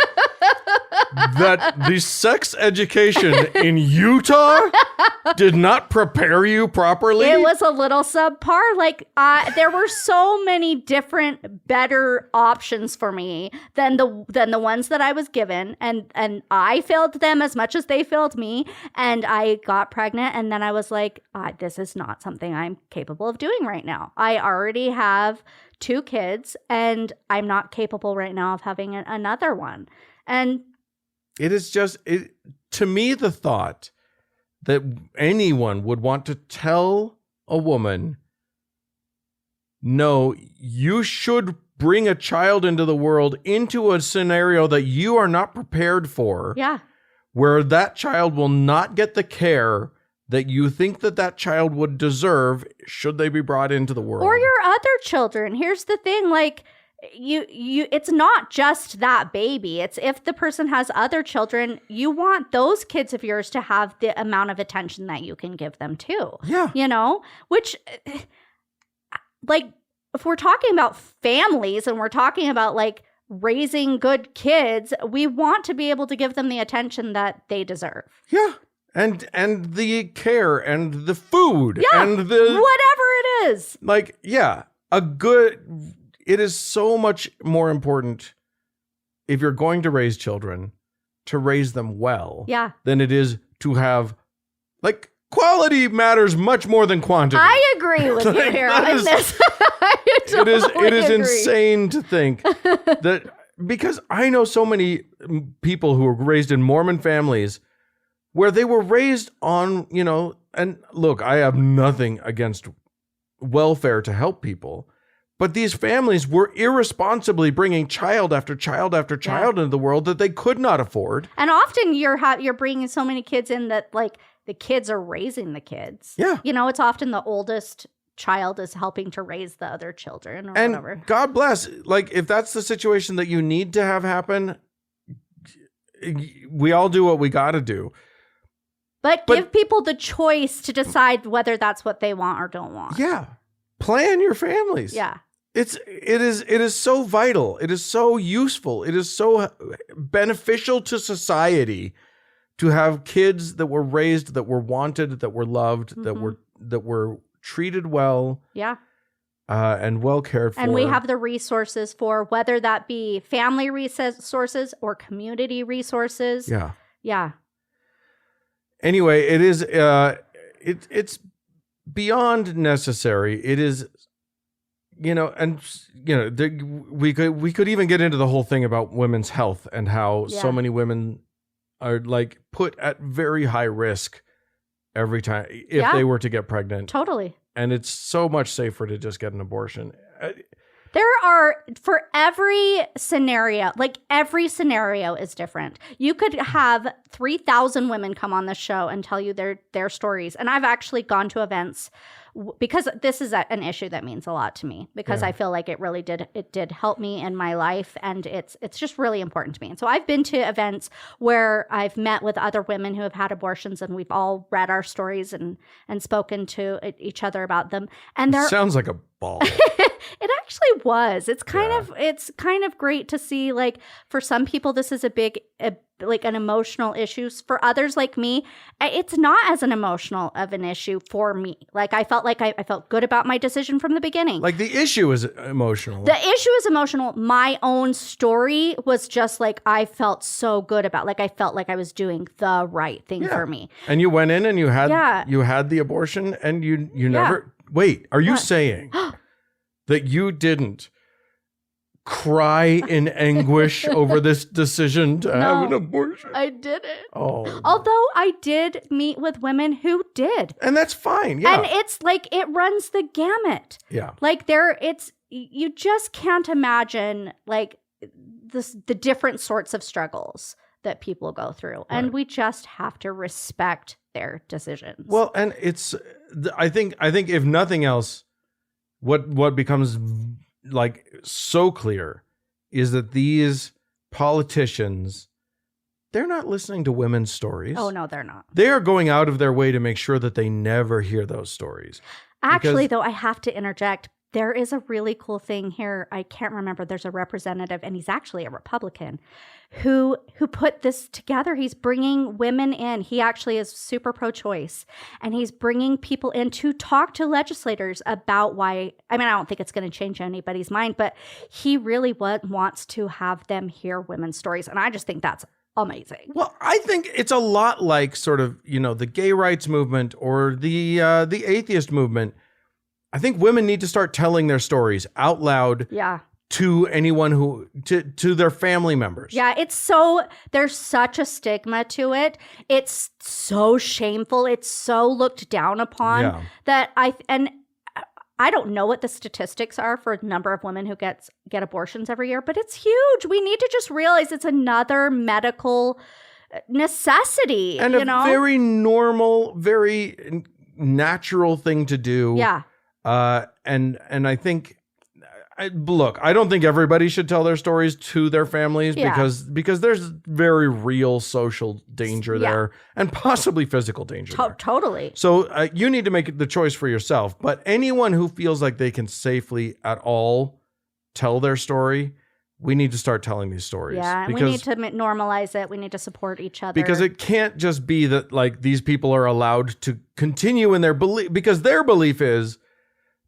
that the sex education in Utah did not prepare you properly? It was a little subpar. There were so many different, better options for me than the ones that I was given, and I failed them as much as they failed me. And I got pregnant, and then I was like, this is not something I'm capable of doing right now. I already have 2 kids, and I'm not capable right now of having another one. And it is just, to me, the thought that anyone would want to tell a woman, no, you should bring a child into the world into a scenario that you are not prepared for. Yeah. Where that child will not get the care that you think that child would deserve should they be brought into the world. Or your other children. Here's the thing, it's not just that baby. It's if the person has other children, you want those kids of yours to have the amount of attention that you can give them too. Yeah. Which if we're talking about families and we're talking about raising good kids, we want to be able to give them the attention that they deserve. Yeah. And the care and the food and the whatever it is. It is so much more important, if you're going to raise children, to raise them well. Yeah. Than it is to have quality matters much more than quantity. I agree with you here on this. It is insane to think that, because I know so many people who were raised in Mormon families where they were raised on, and look, I have nothing against welfare to help people, but these families were irresponsibly bringing child after child after child into the world that they could not afford. And often you're bringing so many kids in that like the kids are raising the kids. Yeah. It's often the oldest child is helping to raise the other children or whatever. God bless. Like, if that's the situation that you need to have happen, we all do what we got to do. But give people the choice to decide whether that's what they want or don't want. Yeah. Plan your families. Yeah. It is so vital. It is so useful. It is so beneficial to society to have kids that were raised, that were wanted, that were loved, that were treated well. Yeah. And well cared for. And we have the resources for, whether that be family resources or community resources. Yeah. Yeah. Anyway, it is it's beyond necessary. It is, we could even get into the whole thing about women's health and how so many women are like put at very high risk every time if they were to get pregnant. Totally. And it's so much safer to just get an abortion. There are, for every scenario, like every scenario is different. You could have 3,000 women come on the show and tell you their stories. And I've actually gone to events because this is an issue that means a lot to me, because I feel like it really did help me in my life, and it's just really important to me. And so I've been to events where I've met with other women who have had abortions, and we've all read our stories and spoken to each other about them. And there sounds like a ball. It actually was. It's kind of great to see, like, for some people this is like an emotional issue. For others like me, it's not as an emotional of an issue for me. Like, I felt like I felt good about my decision from the beginning. Like, the issue is emotional. The issue is emotional. My own story was just like, I felt so good about, like, I felt like I was doing the right thing for me. And you went in and you had the abortion, and you never wait. Are you saying that you didn't cry in anguish over this decision to have an abortion? I didn't. Oh. Although I did meet with women who did. And that's fine. Yeah. And it's like, it runs the gamut. Yeah. Like, you just can't imagine, like, the different sorts of struggles that people go through. Right. And we just have to respect their decisions. Well, and I think if nothing else, what becomes like so clear is that these politicians, they're not listening to women's stories. Oh, no, they're not. They are going out of their way to make sure that they never hear those stories. Actually, though, I have to interject. There is a really cool thing here. I can't remember. There's a representative, and he's actually a Republican, who put this together. He's bringing women in. He actually is super pro-choice, and he's bringing people in to talk to legislators about why. I mean, I don't think it's going to change anybody's mind, but he really wants to have them hear women's stories, and I just think that's amazing. Well, I think it's a lot like sort of, the gay rights movement or the atheist movement. I think women need to start telling their stories out loud to anyone to their family members. Yeah, there's such a stigma to it. It's so shameful. It's so looked down upon that I don't know what the statistics are for the number of women who get abortions every year, but it's huge. We need to just realize it's another medical necessity. And a very normal, very natural thing to do. Yeah. And I think, look, I don't think everybody should tell their stories to their families because there's very real social danger there and possibly physical danger there. Totally. So you need to make the choice for yourself. But anyone who feels like they can safely at all tell their story, we need to start telling these stories. Yeah, and we need to normalize it. We need to support each other. Because it can't just be that, like, these people are allowed to continue in their belief, because their belief is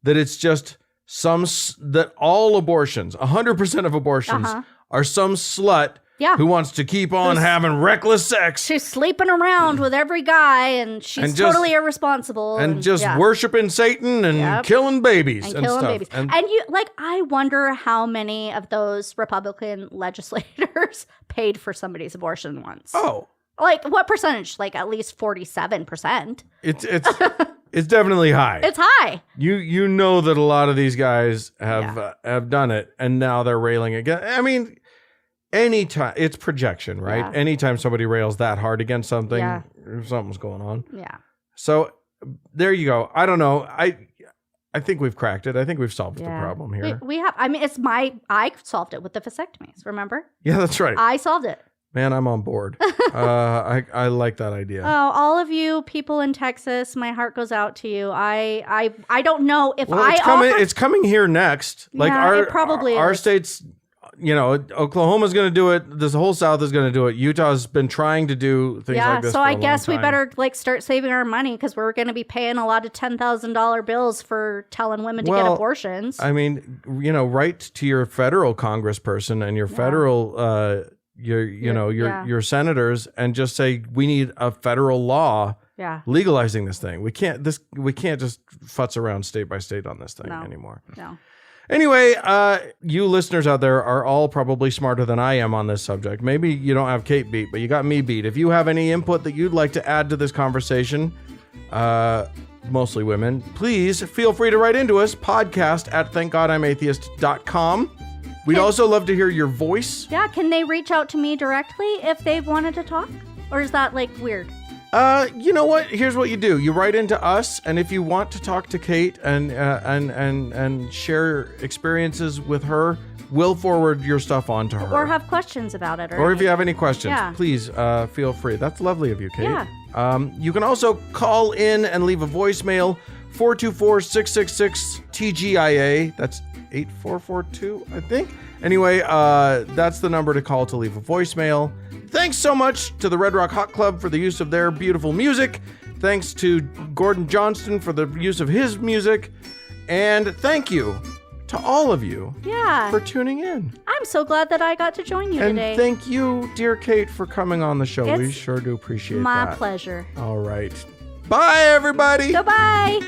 that it's just that all abortions, 100% of abortions, are some slut Yeah. who wants to keep on having reckless sex. She's sleeping around with every guy, and she's totally irresponsible. And just worshiping Satan and killing babies and killing stuff. babies. And you, like, I wonder how many of those Republican legislators paid for somebody's abortion once. Oh. Like, what percentage? Like, at least 47%. It's definitely high. It's high. You know that a lot of these guys have done it, and now they're railing again. I mean, anytime it's projection, right? Yeah. Anytime somebody rails that hard against something, something's going on. Yeah. So there you go. I don't know. I think we've cracked it. I think we've solved the problem here. We have. I mean, I solved it with the vasectomies. Remember? Yeah, that's right. I solved it. Man, I'm on board. I like that idea. Oh, all of you people in Texas, my heart goes out to you. I don't know if it's coming here next. Like it probably our is. states, Oklahoma's going to do it. This whole South is going to do it. Utah's been trying to do things like this. So for I a guess long we time. better start saving our money, because we're going to be paying a lot of $10,000 bills for telling women to get abortions. I mean, write to your federal congressperson and your federal your senators and just say we need a federal law legalizing this thing. We can't just futz around state by state on this thing anymore. No. Anyway, you listeners out there are all probably smarter than I am on this subject. Maybe you don't have Kate beat, but you got me beat. If you have any input that you'd like to add to this conversation, mostly women, please feel free to write into us, podcast@thankgodimatheist.com. We'd also love to hear your voice. Yeah, can they reach out to me directly if they wanted to talk? Or is that, like, weird? You know what? Here's what you do. You write into us, and if you want to talk to Kate and share experiences with her, we'll forward your stuff on to her. Or have questions about it. Or if you have any questions, please feel free. That's lovely of you, Kate. Yeah. You can also call in and leave a voicemail, 424-666-TGIA. That's 8442, I think. Anyway, that's the number to call to leave a voicemail. Thanks so much to the Red Rock Hot Club for the use of their beautiful music. Thanks to Gordon Johnston for the use of his music. And thank you to all of you for tuning in. I'm so glad that I got to join you today. And thank you, dear Kate, for coming on the show. We sure do appreciate that. My pleasure. All right. Bye, everybody. Goodbye.